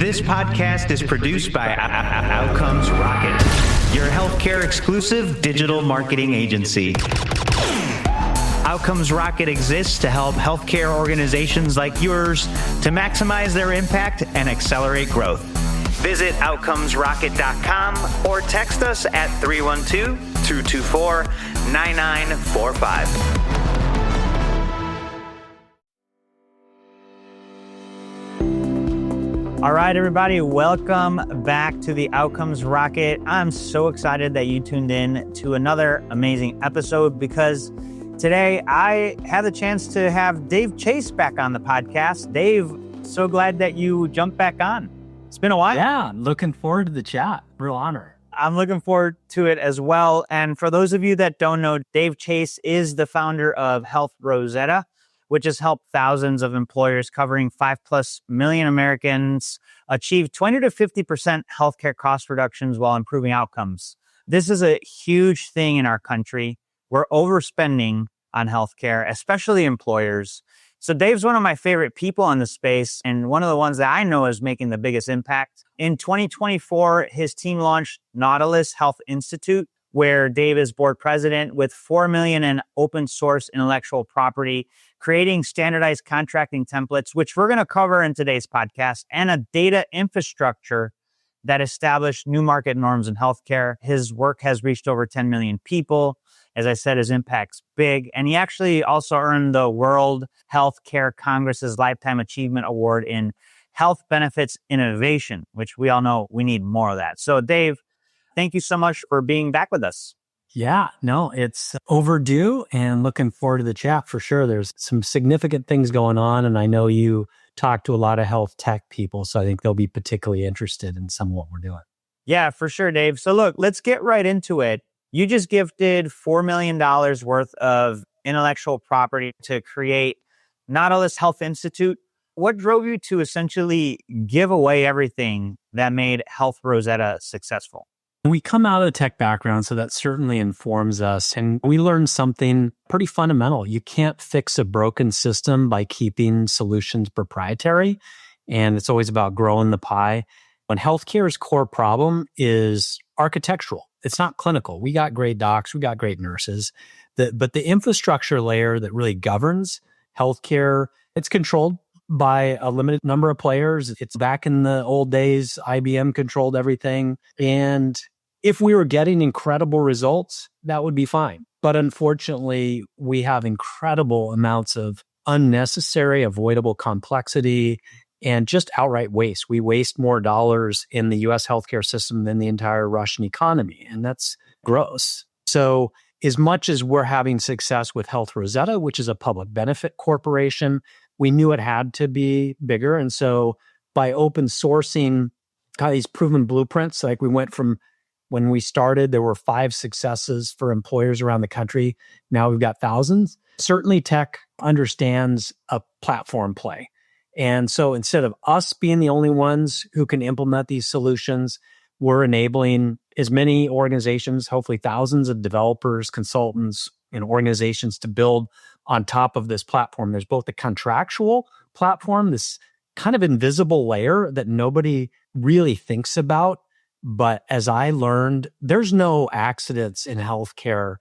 This podcast is produced by Outcomes Rocket, your healthcare exclusive digital marketing agency. Outcomes Rocket exists to help healthcare organizations like yours to maximize their impact and accelerate growth. Visit outcomesrocket.com or text us at 312-224-9945. All right, everybody, welcome back to the Outcomes Rocket. I'm so excited that you tuned in to another amazing episode because today I have the chance to have Dave Chase back on the podcast. Dave, so glad that you jumped back on. It's been a while. Yeah, looking forward to the chat. Real honor. I'm looking forward to it as well. And for those of you that don't know, Dave Chase is the founder of Health Rosetta, which has helped thousands of employers covering 5+ million Americans achieve 20 to 50% healthcare cost reductions while improving outcomes. This is a huge thing in our country. We're overspending on healthcare, especially employers. So Dave's one of my favorite people in the space and one of the ones that I know is making the biggest impact. In 2024, his team launched Nautilus Health Institute, where Dave is board president, with $4 million in open source intellectual property, creating standardized contracting templates, which we're going to cover in today's podcast, and a data infrastructure that established new market norms in healthcare. His work has reached over 10 million people. As I said, his impact's big. And he actually also earned the World Healthcare Congress's Lifetime Achievement Award in Health Benefits Innovation, which we all know we need more of that. So Dave, thank you so much for being back with us. Yeah, no, it's overdue and looking forward to the chat for sure. There's some significant things going on, and I know you talk to a lot of health tech people, so I think they'll be particularly interested in some of what we're doing. Yeah, for sure, Dave. So look, let's get right into it. You just gifted $4 million worth of intellectual property to create Nautilus Health Institute. What drove you to essentially give away everything that made Health Rosetta successful? We come out of the tech background, so that certainly informs us. And we learned something pretty fundamental. You can't fix a broken system by keeping solutions proprietary. And it's always about growing the pie. When healthcare's core problem is architectural, it's not clinical. We got great docs, we got great nurses. But the infrastructure layer that really governs healthcare, it's controlled by a limited number of players. It's back in the old days, IBM controlled everything. And if we were getting incredible results, that would be fine. But unfortunately, we have incredible amounts of unnecessary, avoidable complexity and just outright waste. We waste more dollars in the US healthcare system than the entire Russian economy, and that's gross. So as much as we're having success with Health Rosetta, which is a public benefit corporation, we knew it had to be bigger. And so by open sourcing kind of these proven blueprints, like we went from when we started, there were 5 successes for employers around the country. Now we've got thousands. Certainly tech understands a platform play. And so instead of us being the only ones who can implement these solutions, we're enabling as many organizations, hopefully thousands of developers, consultants, and organizations to build on top of this platform. There's both the contractual platform, this kind of invisible layer that nobody really thinks about. But as I learned, there's no accidents in healthcare.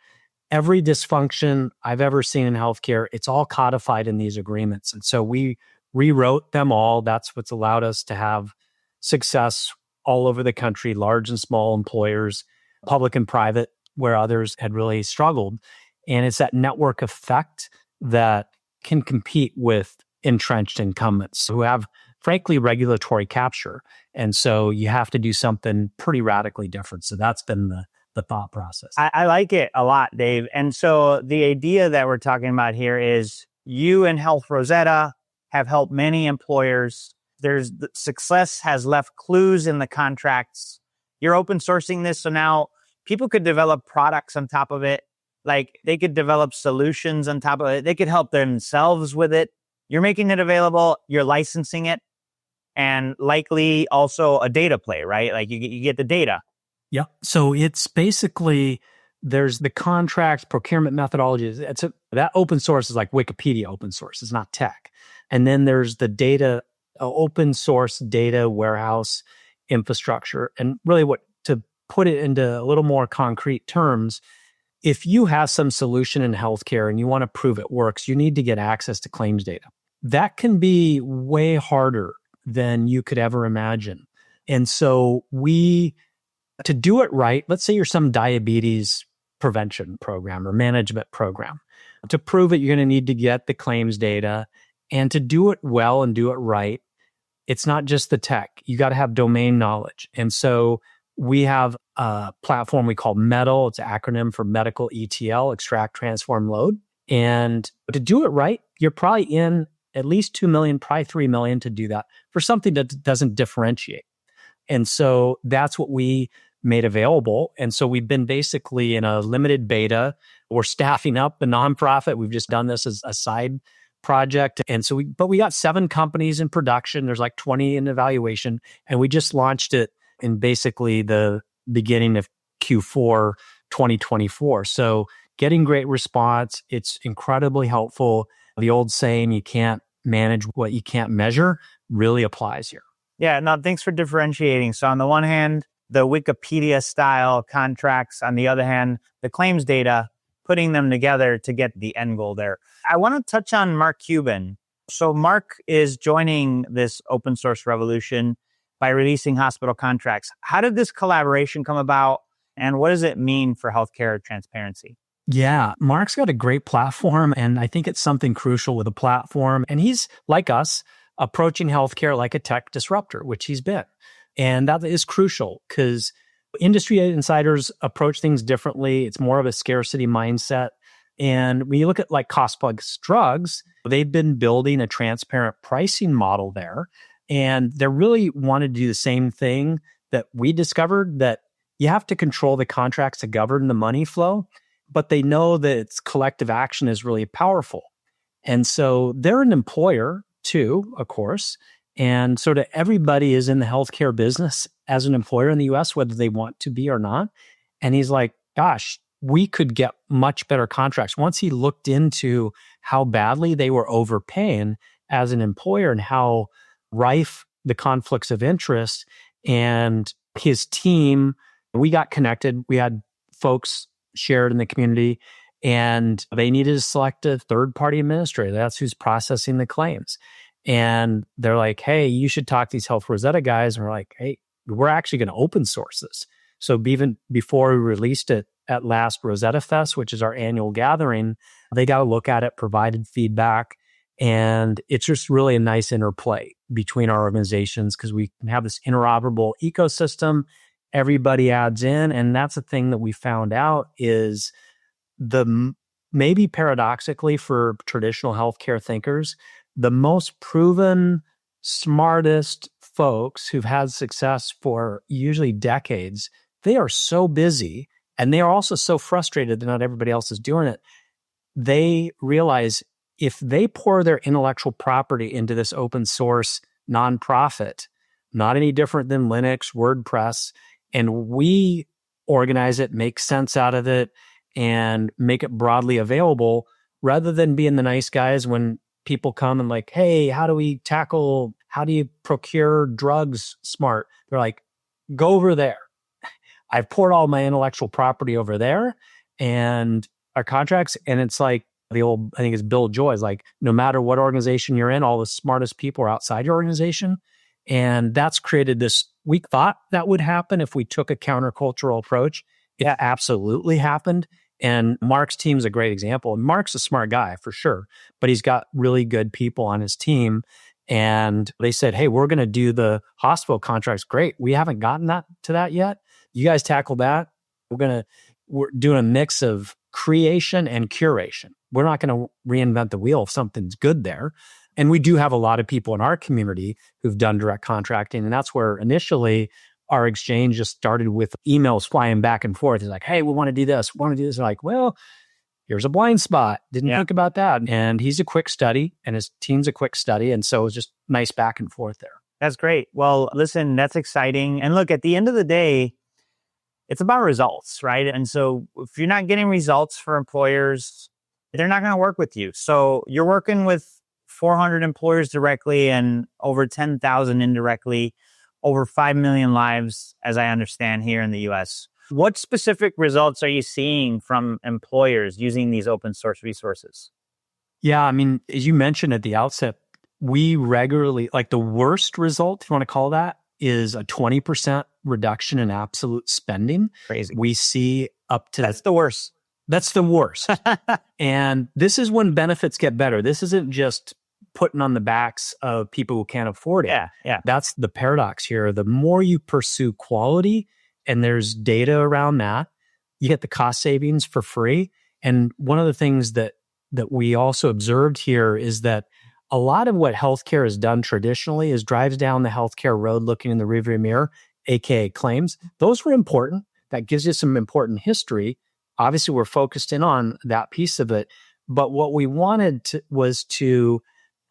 Every dysfunction I've ever seen in healthcare, it's all codified in these agreements. And so we rewrote them all. That's what's allowed us to have success all over the country, large and small employers, public and private, where others had really struggled. And it's that network effect that can compete with entrenched incumbents who have, frankly, regulatory capture. And so you have to do something pretty radically different. So that's been the thought process. I like it a lot, Dave. And so the idea that we're talking about here is you and Health Rosetta have helped many employers. The success has left clues in the contracts. You're open sourcing this, so now people could develop products on top of it. Like they could develop solutions on top of it. They could help themselves with it. You're making it available. You're licensing it. And likely also a data play, right? Like you get the data. Yeah. So it's basically, there's the contracts, procurement methodologies. That open source is like Wikipedia open source. It's not tech. And then there's the data open source data warehouse infrastructure. And really to put it into a little more concrete terms, if you have some solution in healthcare and you want to prove it works, you need to get access to claims data. That can be way harder than you could ever imagine. And so to do it right, let's say you're some diabetes prevention program or management program. To prove it, you're going to need to get the claims data. And to do it well and do it right, it's not just the tech. You got to have domain knowledge. And so we have a platform we call METL. It's an acronym for Medical ETL, Extract, Transform, Load. And to do it right, you're probably in at least 2 million, probably 3 million to do that for something that doesn't differentiate. And so that's what we made available. And so we've been basically in a limited beta. We're staffing up the nonprofit. We've just done this as a side project. And so we got 7 companies in production. There's like 20 in evaluation. And we just launched it in basically the beginning of Q4 2024. So getting great response. It's incredibly helpful. The old saying, you can't manage what you can't measure, really applies here. Yeah, no, thanks for differentiating. So on the one hand, the Wikipedia style contracts, on the other hand, the claims data, putting them together to get the end goal there. I want to touch on Mark Cuban. So Mark is joining this open source revolution by releasing hospital contracts. How did this collaboration come about, and what does it mean for healthcare transparency? Yeah, Mark's got a great platform, and I think it's something crucial with a platform. And he's, like us, approaching healthcare like a tech disruptor, which he's been. And that is crucial because industry insiders approach things differently. It's more of a scarcity mindset. And when you look at like cost plus drugs, they've been building a transparent pricing model there. And they really wanted to do the same thing that we discovered, that you have to control the contracts to govern the money flow, but they know that its collective action is really powerful. And so they're an employer too, of course. And sort of everybody is in the healthcare business as an employer in the US, whether they want to be or not. And he's like, gosh, we could get much better contracts. Once he looked into how badly they were overpaying as an employer and how rife the conflicts of interest, and his team, we got connected. We had folks shared in the community, and they needed to select a third-party administrator. That's who's processing the claims. And they're like, hey, you should talk to these Health Rosetta guys. And we're like, hey, we're actually going to open source this. So even before we released it at last Rosetta Fest, which is our annual gathering, they got to look at it, provided feedback. And it's just really a nice interplay between our organizations because we can have this interoperable ecosystem. Everybody adds in. And that's the thing that we found out is maybe paradoxically for traditional healthcare thinkers, the most proven, smartest folks who've had success for usually decades, they are so busy and they are also so frustrated that not everybody else is doing it. They realize if they pour their intellectual property into this open source nonprofit, not any different than Linux, WordPress, and we organize it, make sense out of it, and make it broadly available, rather than being the nice guys when people come and like, hey, how do you procure drugs smart? They're like, go over there. I've poured all my intellectual property over there and our contracts. And it's like the old, I think it's Bill Joy's like, no matter what organization you're in, all the smartest people are outside your organization. And that's created this, we thought that would happen if we took a countercultural approach. It absolutely happened. And Mark's team's a great example. Mark's a smart guy for sure, but he's got really good people on his team. And they said, hey, we're going to do the hospital contracts. Great. We haven't gotten to that yet. You guys tackle that. We're doing a mix of creation and curation. We're not going to reinvent the wheel if something's good there. And we do have a lot of people in our community who've done direct contracting. And that's where initially our exchange just started with emails flying back and forth. It's like, hey, we want to do this. They're like, well, here's a blind spot. Didn't think about that. And he's a quick study and his team's a quick study. And so it's just nice back and forth there. That's great. Well, listen, that's exciting. And look, at the end of the day, it's about results, right? And so if you're not getting results for employers, they're not going to work with you. So you're working with 400 employers directly and over 10,000 indirectly, over 5 million lives, as I understand, here in the US. What specific results are you seeing from employers using these open source resources? Yeah, I mean, as you mentioned at the outset, we regularly, like the worst result, if you want to call that, is a 20% reduction in absolute spending. Crazy. We see up to That's the worst. That's the worst. And this is when benefits get better. This isn't just putting on the backs of people who can't afford it. Yeah. That's the paradox here. The more you pursue quality, and there's data around that, you get the cost savings for free. And one of the things that we also observed here is that a lot of what healthcare has done traditionally is drives down the healthcare road looking in the rearview mirror, aka claims. Those were important. That gives you some important history. Obviously, we're focused in on that piece of it. But what we wanted was to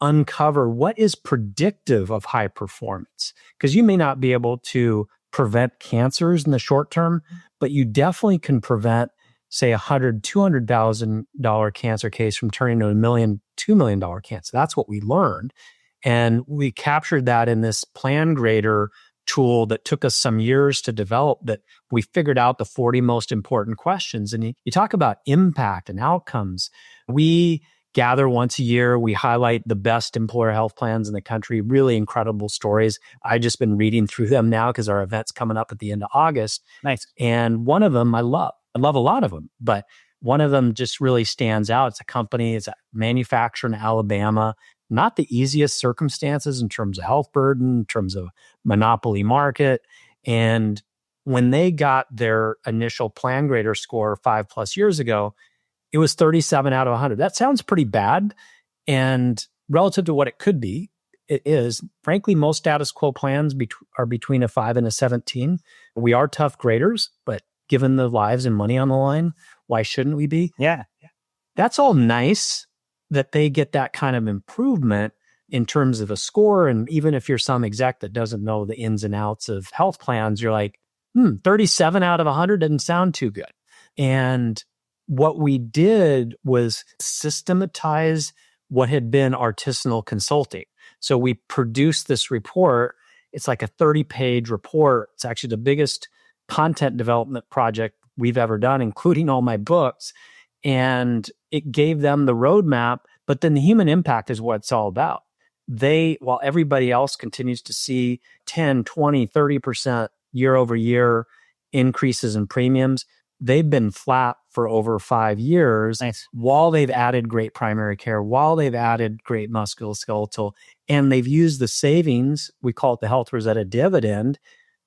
uncover what is predictive of high performance. Because you may not be able to prevent cancers in the short term, but you definitely can prevent, say, $100,000, $200,000 cancer case from turning into $2 million cancer. That's what we learned. And we captured that in this plan grader tool that took us some years to develop, that we figured out the 40 most important questions. And you talk about impact and outcomes. We gather once a year. We highlight the best employer health plans in the country, really incredible stories. I've just been reading through them now because our event's coming up at the end of August. Nice. And one of them I love a lot of them, but one of them just really stands out. It's a company, it's a manufacturer in Alabama, not the easiest circumstances in terms of health burden, in terms of monopoly market. And when they got their initial plan grader score 5+ years ago, it was 37 out of 100. That sounds pretty bad. And relative to what it could be, it is. Frankly, most status quo plans are between a 5 and a 17. We are tough graders, but given the lives and money on the line, why shouldn't we be? Yeah. That's all nice that they get that kind of improvement in terms of a score. And even if you're some exec that doesn't know the ins and outs of health plans, you're like, 37 out of 100 doesn't sound too good. And what we did was systematize what had been artisanal consulting. So we produced this report. It's like a 30-page report. It's actually the biggest content development project we've ever done, including all my books. And it gave them the roadmap, but then the human impact is what it's all about. While everybody else continues to see 10, 20, 30% year over year increases in premiums, they've been flat for over 5 years. Nice. While they've added great primary care, while they've added great musculoskeletal, and they've used the savings, we call it the Health Rosetta dividend,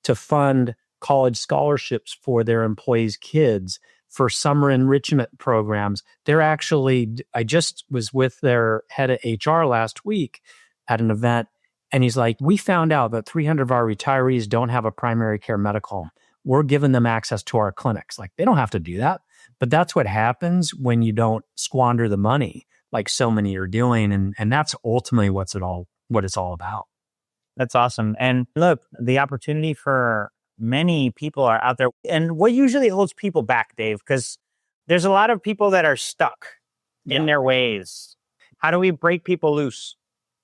to fund college scholarships for their employees' kids, for summer enrichment programs. I just was with their head of HR last week at an event, and he's like, we found out that 300 of our retirees don't have a primary care medical home. We're giving them access to our clinics. Like, they don't have to do that, but that's what happens when you don't squander the money like so many are doing. And that's ultimately what it's all about. That's awesome. And look, the opportunity for many people are out there. And what usually holds people back, Dave? Because there's a lot of people that are stuck in their ways. How do we break people loose?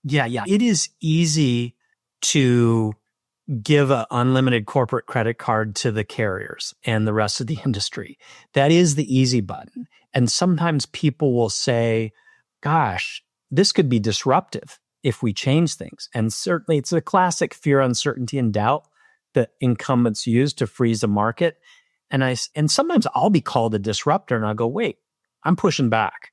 Yeah. It is easy to give an unlimited corporate credit card to the carriers and the rest of the industry. That is the easy button. And sometimes people will say, gosh, this could be disruptive if we change things. And certainly it's a classic fear, uncertainty, and doubt that incumbents use to freeze a market. And sometimes I'll be called a disruptor and I'll go, wait, I'm pushing back.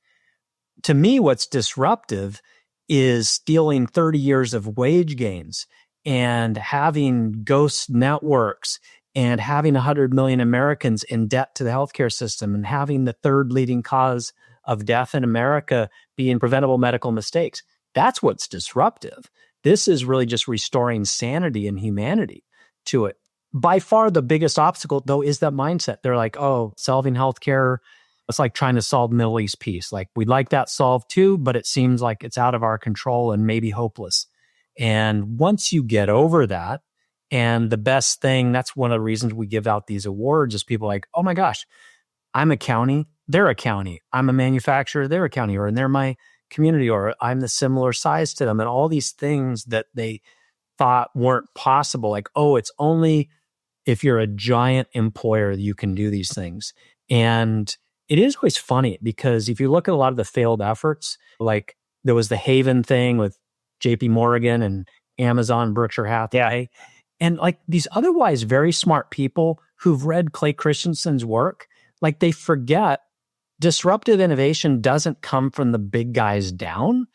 To me, what's disruptive is stealing 30 years of wage gains and having ghost networks and having 100 million Americans in debt to the healthcare system and having the third leading cause of death in America being preventable medical mistakes. That's what's disruptive. This is really just restoring sanity and humanity to it. By far, the biggest obstacle, though, is that mindset. They're like, oh, solving healthcare, it's like trying to solve Middle East peace. Like, we'd like that solved too, but it seems like it's out of our control and maybe hopeless. And once you get over that, and the best thing, that's one of the reasons we give out these awards, is people like, oh my gosh, I'm a county, they're a county. I'm a manufacturer, they're a county, or they're my community, or I'm the similar size to them, and all these things that they thought weren't possible. Like, oh, it's only if you're a giant employer that you can do these things. And it is always funny because if you look at a lot of the failed efforts, like there was the Haven thing with JP Morgan and Amazon, Berkshire Hathaway, and like these otherwise very smart people who've read Clay Christensen's work, like they forget disruptive innovation doesn't come from the big guys down.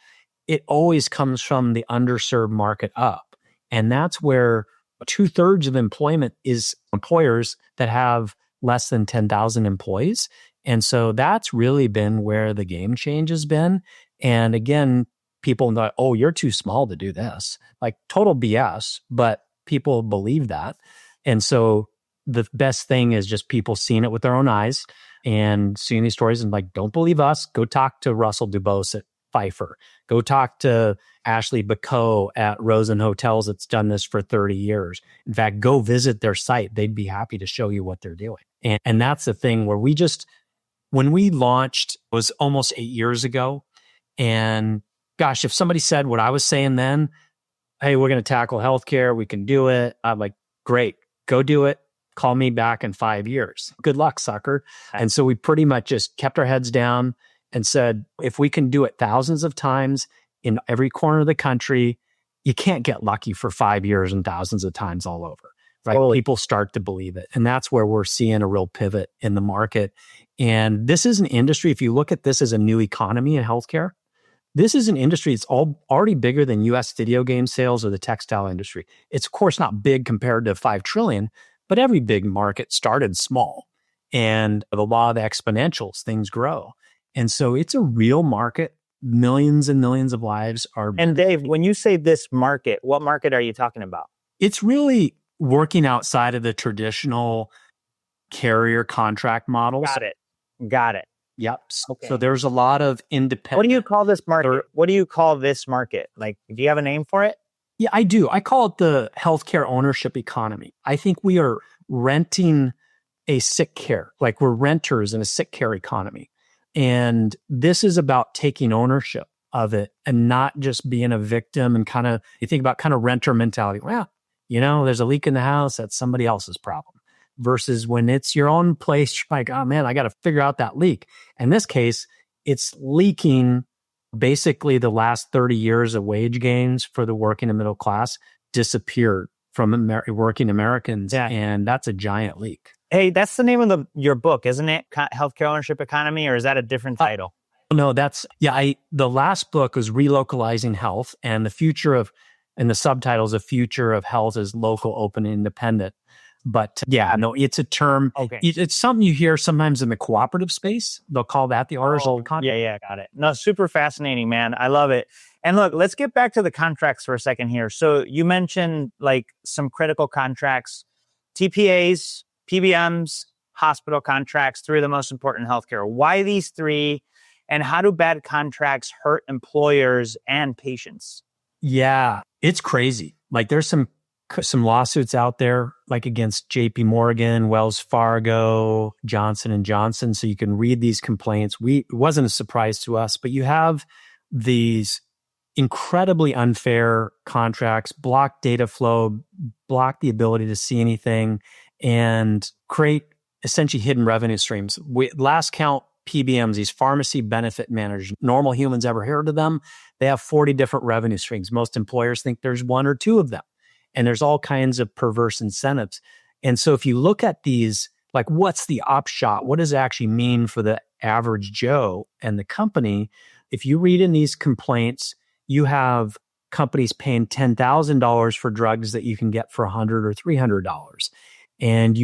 It always comes from the underserved market up. And that's where 2/3 of employment is employers that have less than 10,000 employees. And so that's really been where the game change has been. And again, people know, oh, you're too small to do this. Like total BS, but people believe that. And so the best thing is just people seeing it with their own eyes and seeing these stories and like, don't believe us. Go talk to Russell Dubose at Pfeiffer. Go talk to Ashley Bacot at Rosen Hotels that's done this for 30 years. In fact, go visit their site. They'd be happy to show you what they're doing. And that's the thing where when we launched, it was almost 8 years ago. And gosh, if somebody said what I was saying then, hey, we're going to tackle healthcare, we can do it. I'm like, great, go do it. Call me back in 5 years. Good luck, sucker. And so we pretty much just kept our heads down and said, if we can do it thousands of times in every corner of the country, you can't get lucky for 5 years and thousands of times all over, right? Totally. People start to believe it. And that's where we're seeing a real pivot in the market. And this is an industry, if you look at this as a new economy in healthcare, this is an industry that's already bigger than US video game sales or the textile industry. It's of course not big compared to 5 trillion, but every big market started small. And the law of the exponentials, things grow. And so it's a real market. Millions and millions of lives are. And Dave, when you say this market, what market are you talking about? It's really working outside of the traditional carrier contract models. Got it. Yep. Okay. So there's a lot of independent. What do you call this market? What do you call this market? Like, do you have a name for it? Yeah, I do. I call it the healthcare ownership economy. I think we are renting a sick care, like we're renters in a sick care economy. And this is about taking ownership of it and not just being a victim and kind of, you think about kind of renter mentality. Well, there's a leak in the house. That's somebody else's problem. Versus when it's your own place, you're like, oh man, I got to figure out that leak. In this case, it's leaking. Basically, the last 30 years of wage gains for the working and middle class disappeared from working Americans. Yeah. And that's a giant leak. Hey, that's the name of your book, isn't it? Healthcare Ownership Economy, or is that a different title? No, the last book was Relocalizing Health, and the subtitles, The Future of Health is Local, Open, and Independent. But it's a term. Okay. It's something you hear sometimes in the cooperative space. They'll call that the artificial contract. Yeah, got it. No, super fascinating, man. I love it. And look, let's get back to the contracts for a second here. So you mentioned like some critical contracts, TPAs, PBMs, hospital contracts, 3 of the most important in healthcare. Why these 3? And how do bad contracts hurt employers and patients? Yeah, it's crazy. Like there's some lawsuits out there, like against JP Morgan, Wells Fargo, Johnson & Johnson. So you can read these complaints. It wasn't a surprise to us, but you have these incredibly unfair contracts, block data flow, block the ability to see anything, and create essentially hidden revenue streams. Last count, PBMs, these pharmacy benefit managers, normal humans ever heard of them? They have 40 different revenue streams. Most employers think there's 1 or 2 of them. And there's all kinds of perverse incentives. And so if you look at these, like what's the upshot? What does it actually mean for the average Joe and the company? If you read in these complaints, you have companies paying $10,000 for drugs that you can get for $100 or $300. And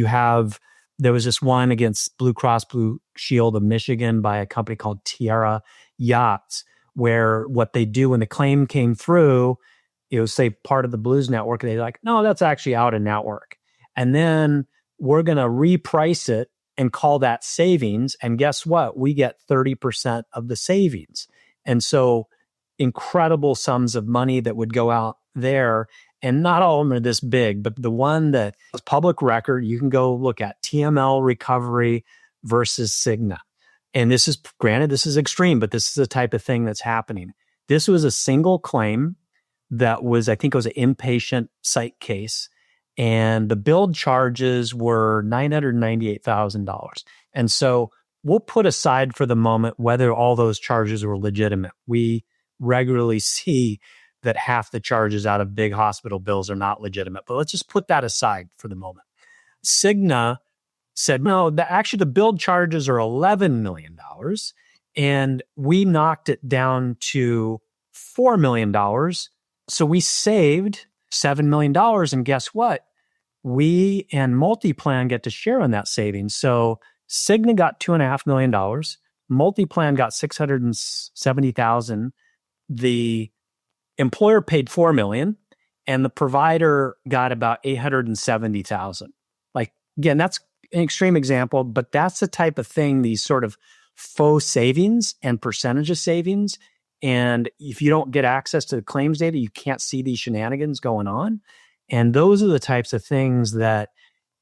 there was this one against Blue Cross Blue Shield of Michigan by a company called Tierra Yachts, where what they do when the claim came through, it was say part of the Blues network, and they're like, no, that's actually out of network. And then we're going to reprice it and call that savings. And guess what? We get 30% of the savings. And so incredible sums of money that would go out there. And not all of them are this big, but the one that is public record, you can go look at TML Recovery versus Cigna. And this is, granted, this is extreme, but this is the type of thing that's happening. This was a single claim that was, I think it was an inpatient psych case. And the billed charges were $998,000. And so we'll put aside for the moment whether all those charges were legitimate. We regularly see that half the charges out of big hospital bills are not legitimate, but let's just put that aside for the moment. Cigna said, no, actually the billed charges are $11 million. And we knocked it down to $4 million. So we saved $7 million. And guess what? We and MultiPlan get to share on that savings. So Cigna got $2.5 million. MultiPlan got $670,000. The employer paid $4 million, and the provider got about $870,000. Like, again, that's an extreme example, but that's the type of thing, these sort of faux savings and percentage of savings. And if you don't get access to the claims data, you can't see these shenanigans going on. And those are the types of things that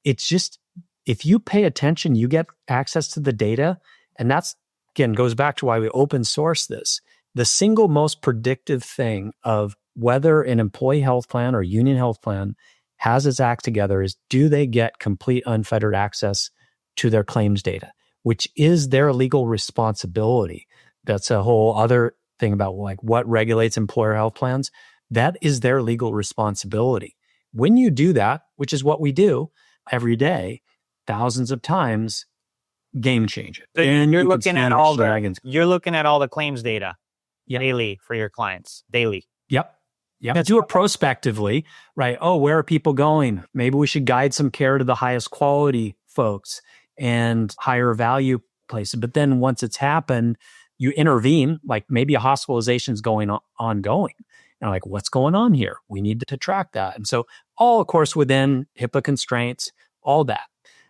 it's just, if you pay attention, you get access to the data. And that's, again, goes back to why we open source this. The single most predictive thing of whether an employee health plan or union health plan has its act together is, do they get complete unfettered access to their claims data, which is their legal responsibility. That's a whole other thing about like what regulates employer health plans. That is their legal responsibility. When you do that, which is what we do every day, thousands of times, game changer. So and you're looking at all the claims data daily for your clients, daily. Yep. Do it prospectively, right? Oh, where are people going? Maybe we should guide some care to the highest quality folks and higher value places. But then once it's happened, you intervene, like maybe a hospitalization is going on ongoing. And like, what's going on here? We need to track that. And so all, of course, within HIPAA constraints, all that.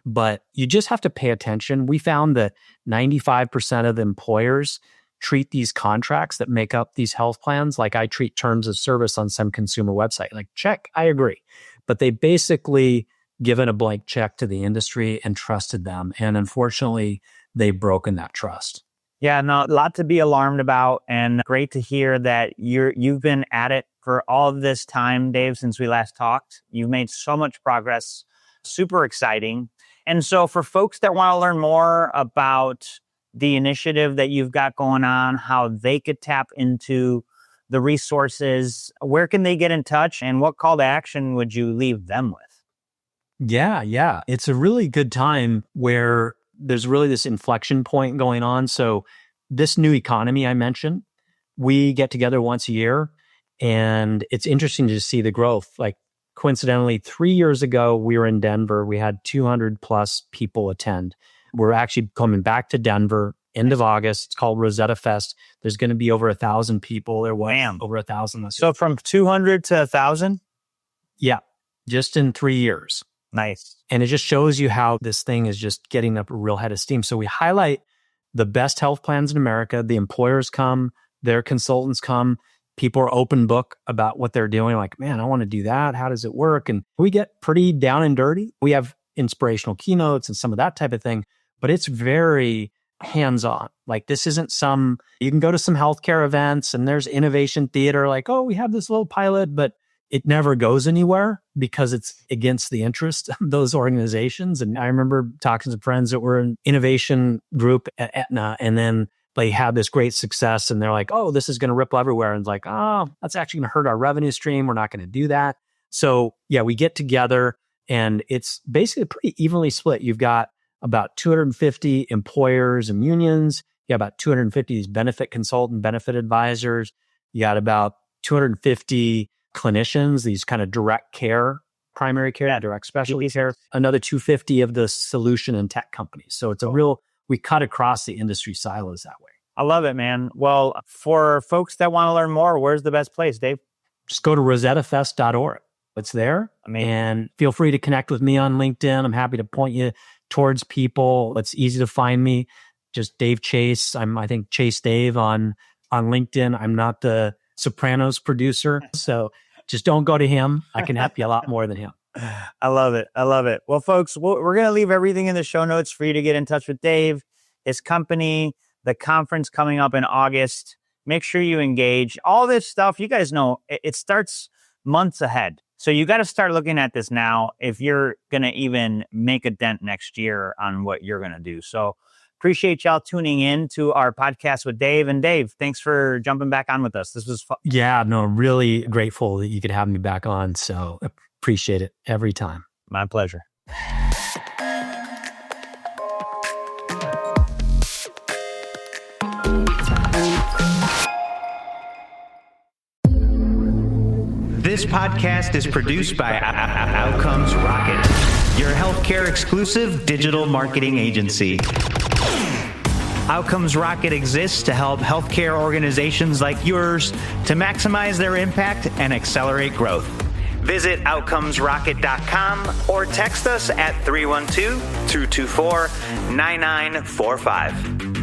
But you just have to pay attention. We found that 95% of the employers treat these contracts that make up these health plans like I treat terms of service on some consumer website. Like, check, I agree. But they basically given a blank check to the industry and trusted them. And unfortunately, they've broken that trust. Yeah, no, a lot to be alarmed about, and great to hear that you've been at it for all of this time, Dave, since we last talked. You've made so much progress, super exciting. And so for folks that want to learn more about the initiative that you've got going on, how they could tap into the resources, where can they get in touch, and what call to action would you leave them with? Yeah. It's a really good time where there's really this inflection point going on. So this new economy I mentioned, we get together once a year, and it's interesting to see the growth. Like coincidentally, 3 years ago, we were in Denver. We had 200 plus people attend. We're actually coming back to Denver end of August. It's called Rosetta Fest. There's going to be over 1,000 people. There was over 1,000. So from 200 to 1,000? Yeah, just in 3 years. Nice. And it just shows you how this thing is just getting up a real head of steam. So we highlight the best health plans in America. The employers come, their consultants come. People are open book about what they're doing. Like, man, I want to do that. How does it work? And we get pretty down and dirty. We have inspirational keynotes and some of that type of thing, but it's very hands-on. Like this isn't you can go to some healthcare events and there's innovation theater, like, oh, we have this little pilot, but it never goes anywhere because it's against the interest of those organizations. And I remember talking to friends that were in innovation group at Aetna, and then they had this great success and they're like, oh, this is going to ripple everywhere. And it's like, oh, that's actually going to hurt our revenue stream. We're not going to do that. So yeah, we get together and it's basically pretty evenly split. You've got about 250 employers and unions. You got about 250 these benefit consultant, benefit advisors. You got about 250 clinicians, these kind of direct care, primary care, direct specialty care, another 250 of the solution and tech companies. So it's we cut across the industry silos that way. I love it, man. Well, for folks that want to learn more, where's the best place, Dave? Just go to rosettafest.org. It's there. Amazing. And feel free to connect with me on LinkedIn. I'm happy to point you towards people. It's easy to find me. Just Dave Chase. I think Chase Dave on LinkedIn. I'm not the Sopranos producer, so just don't go to him. I can help you a lot more than him. I love it. Well, folks, we're going to leave everything in the show notes for you to get in touch with Dave. his company, the conference coming up in August. Make sure you engage. All this stuff, you guys know, it starts months ahead. So you got to start looking at this now if you're going to even make a dent next year on what you're going to do. So appreciate y'all tuning in to our podcast with Dave. And Dave, thanks for jumping back on with us. This was fun. Yeah, no, really grateful that you could have me back on. So appreciate it every time. My pleasure. This podcast is produced by Outcomes Rocket, your healthcare exclusive digital marketing agency. Outcomes Rocket exists to help healthcare organizations like yours to maximize their impact and accelerate growth. Visit outcomesrocket.com or text us at 312-224-9945.